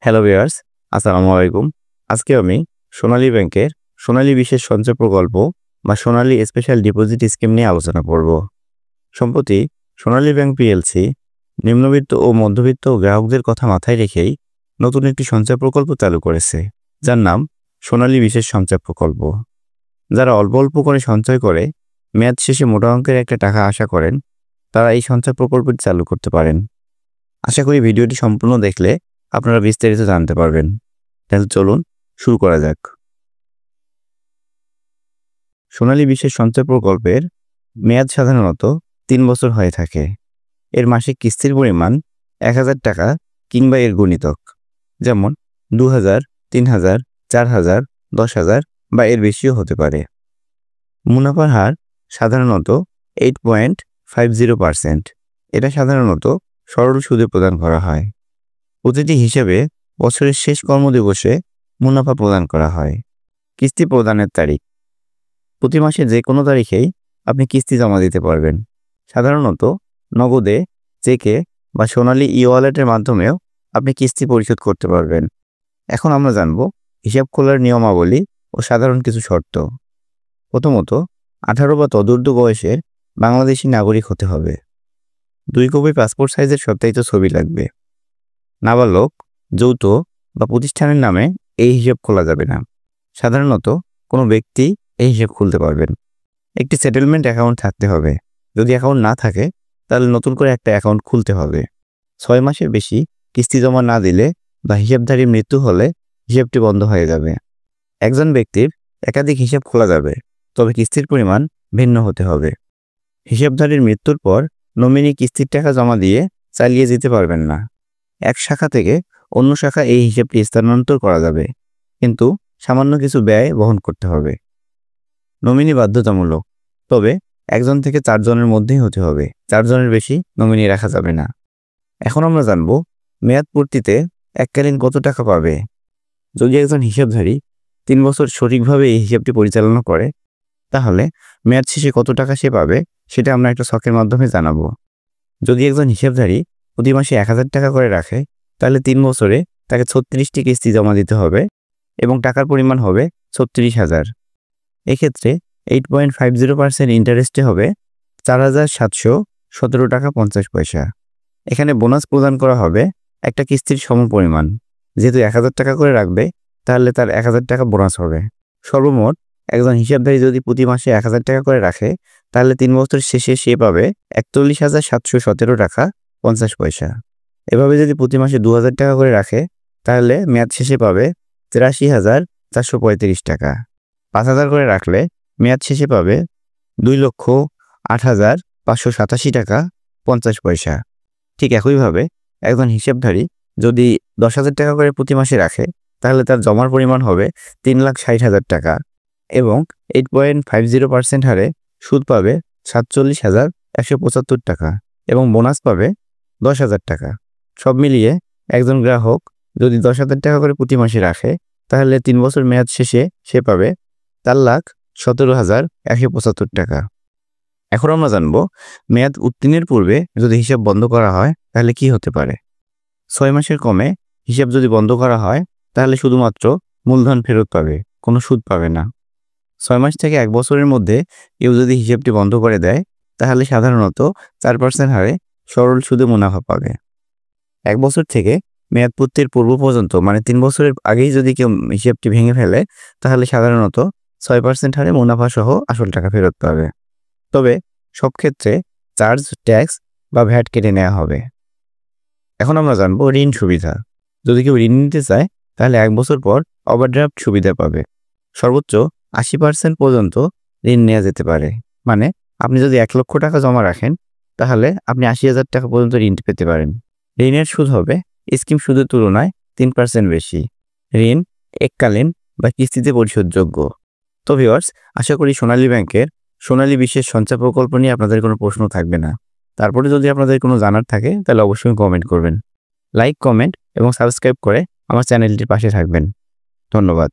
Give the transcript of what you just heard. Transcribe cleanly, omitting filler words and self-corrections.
Hello viewers, আসসালামু আলাইকুম। আজকে আমি সোনালী ব্যাংকের সোনালী বিশেষ সঞ্চয় প্রকল্প বা সোনালী স্পেশাল ডিপোজিট স্কিম নিয়ে আলোচনা করব। সম্প্রতি সোনালী ব্যাংক পিএলসি নিম্নবিত্ত ও মধ্যবিত্ত গ্রাহকদের কথা মাথায় রেখেই নতুন একটি সঞ্চয় প্রকল্প চালু করেছে, যার নাম সোনালী বিশেষ সঞ্চয় প্রকল্প। যারা অল্প অল্প করে সঞ্চয় করে মেয়াদ শেষে মোটা অঙ্কের একটা টাকা আশা করেন, তারা এই সঞ্চয় প্রকল্পটি চালু করতে পারেন। আশা করি ভিডিওটি সম্পূর্ণ দেখলে আপনারা বিস্তারিত জানতে পারবেন। তাহলে চলুন শুরু করা যাক। সোনালী বিশেষ সঞ্চয় প্রকল্পের মেয়াদ সাধারণত 3 বছর হয়ে থাকে। এর মাসিক কিস্তির পরিমাণ 1000 টাকা কিংবা এর গুণিতক, যেমন 2000, 3000, 4000, 10,000 বা এর বেশিও হতে পারে। মুনাফার হার সাধারণত 8.50%। এটা সাধারণত সরল সুদে প্রদান করা হয়। প্রতিটি হিসেবে বছরের শেষ কর্মদিবসে মুনাফা প্রদান করা হয়। কিস্তি প্রদানের তারিখ: প্রতি মাসে যে কোনো তারিখেই আপনি কিস্তি জমা দিতে পারবেন। সাধারণত নগদে, চেকে বা সোনালী ই-ওয়ালেটের মাধ্যমেও আপনি কিস্তি পরিশোধ করতে পারবেন। এখন আমরা জানব হিসাব খোলার নিয়মাবলী ও সাধারণ কিছু শর্ত। প্রথমত, 18 বা তদূর্ধ্ব বয়সের বাংলাদেশি নাগরিক হতে হবে। 2 কপি পাসপোর্ট সাইজের সত্যায়িত ছবি লাগবে। নাবালক, যৌথ বা প্রতিষ্ঠানের নামে এই হিসাব খোলা যাবে না। সাধারণত কোনো ব্যক্তি এই হিসাব খুলতে পারবেন। একটি সেটেলমেন্ট অ্যাকাউন্ট থাকতে হবে। যদি অ্যাকাউন্ট না থাকে, তাহলে নতুন করে একটা অ্যাকাউন্ট খুলতে হবে। 6 মাসের বেশি কিস্তি জমা না দিলে বা হিসাবধারীর মৃত্যু হলে হিসাবটি বন্ধ হয়ে যাবে। একজন ব্যক্তির একাধিক হিসাব খোলা যাবে, তবে কিস্তির পরিমাণ ভিন্ন হতে হবে। হিসাবধারীর মৃত্যুর পর নমিনি কিস্তির টাকা জমা দিয়ে চালিয়ে যেতে পারবেন না। এক শাখা থেকে অন্য শাখা এই হিসাবটি স্থানান্তর করা যাবে, কিন্তু সামান্য কিছু ব্যয় বহন করতে হবে। নমিনি বাধ্যতামূলক, তবে 1 থেকে 4 জনের মধ্যেই হতে হবে। 4 জনের বেশি নমিনি রাখা যাবে না। এখন আমরা জানব মেয়াদ পূর্তিতে এককালীন কত টাকা পাবে। যদি একজন হিসাবধারী 3 বছর সঠিকভাবে এই হিসাবটি পরিচালনা করে, তাহলে মেয়াদ শেষে কত টাকা সে পাবে সেটা আমরা একটা ছকের মাধ্যমে জানাবো। যদি একজন হিসাবধারী প্রতি মাসে 1000 টাকা করে রাখে, তাহলে 3 বছরে তাকে 36টি কিস্তি জমা দিতে হবে এবং টাকার পরিমাণ হবে 36,000। এক্ষেত্রে 8.50% ইন্টারেস্টে হবে 4,717 টাকা 50 পয়সা। এখানে বোনাস প্রদান করা হবে একটা কিস্তির সমপরিমাণ। যেহেতু 1000 টাকা করে রাখবে, তাহলে তার 1000 টাকা বোনাস হবে। সর্বমোট একজন হিসাবধারী যদি প্রতি মাসে 1000 টাকা করে রাখে, তাহলে 3 বছর শেষে সে পাবে 41,717 টাকা 50 পয়সা। এভাবে যদি প্রতি মাসে 2000 টাকা করে রাখে, তাহলে মেয়াদ শেষে পাবে 83,435 টাকা। 5000 করে রাখলে মেয়াদ শেষে পাবে 2,08,587 টাকা 50 পয়সা। ঠিক একইভাবে একজন হিসাবধারী যদি 10,000 টাকা করে প্রতি মাসে রাখে, তাহলে তার জমার পরিমাণ হবে 3,60,000 টাকা এবং 8.50% হারে সুদ পাবে 47,175 টাকা এবং বোনাস পাবে 10,000 টাকা। সব মিলিয়ে একজন গ্রাহক যদি 10,000 টাকা করে প্রতি মাসে রাখে, তাহলে 3 বছর মেয়াদ শেষে সে পাবে 4,17,175 টাকা। এখন আমরা জানব মেয়াদ উত্তীর্ণের পূর্বে যদি হিসাব বন্ধ করা হয়, তাহলে কি হতে পারে। 6 মাসের কমে হিসাব যদি বন্ধ করা হয়, তাহলে শুধুমাত্র মূলধন ফেরত পাবে, কোনো সুদ পাবে না। 6 মাস থেকে 1 বছরের মধ্যে কেউ যদি হিসাবটি বন্ধ করে দেয়, তাহলে সাধারণত 4% হারে সরল সুদে মুনাফা পাবে। 1 বছর থেকে মেয়াদ পূর্তির পূর্ব পর্যন্ত, মানে 3 বছরের আগেই যদি কেউ হিসাবটি ভেঙে ফেলে, তাহলে সাধারণত 6% হারে মুনাফা সহ আসল টাকা ফেরত পাবে। তবে সব ক্ষেত্রে চার্জ, ট্যাক্স বা ভ্যাট কেটে নেওয়া হবে। এখন আমরা জানব ঋণ সুবিধা। যদি কেউ ঋণ নিতে চায়, তাহলে 1 বছর পর ওভারড্রাফট সুবিধা পাবে। সর্বোচ্চ 80% পর্যন্ত ঋণ নেওয়া যেতে পারে। মানে আপনি যদি 1 লক্ষ টাকা জমা রাখেন, তাহলে আপনি 80,000 টাকা পর্যন্ত ঋণ পেতে পারেন। ঋণের সুদ হবে স্কিম সুদের তুলনায় 3% বেশি। ঋণ এককালীন বা কিস্তিতে পরিশোধযোগ্য। তো ভিউয়ার্স, আশা করি সোনালী ব্যাংকের সোনালী বিশেষ সঞ্চয় প্রকল্প নিয়ে আপনাদের কোনো প্রশ্ন থাকবে না। তারপরে যদি আপনাদের কোনো জানার থাকে, তাহলে অবশ্যই কমেন্ট করবেন। লাইক, কমেন্ট এবং সাবস্ক্রাইব করে আমার চ্যানেলটির পাশে থাকবেন। ধন্যবাদ।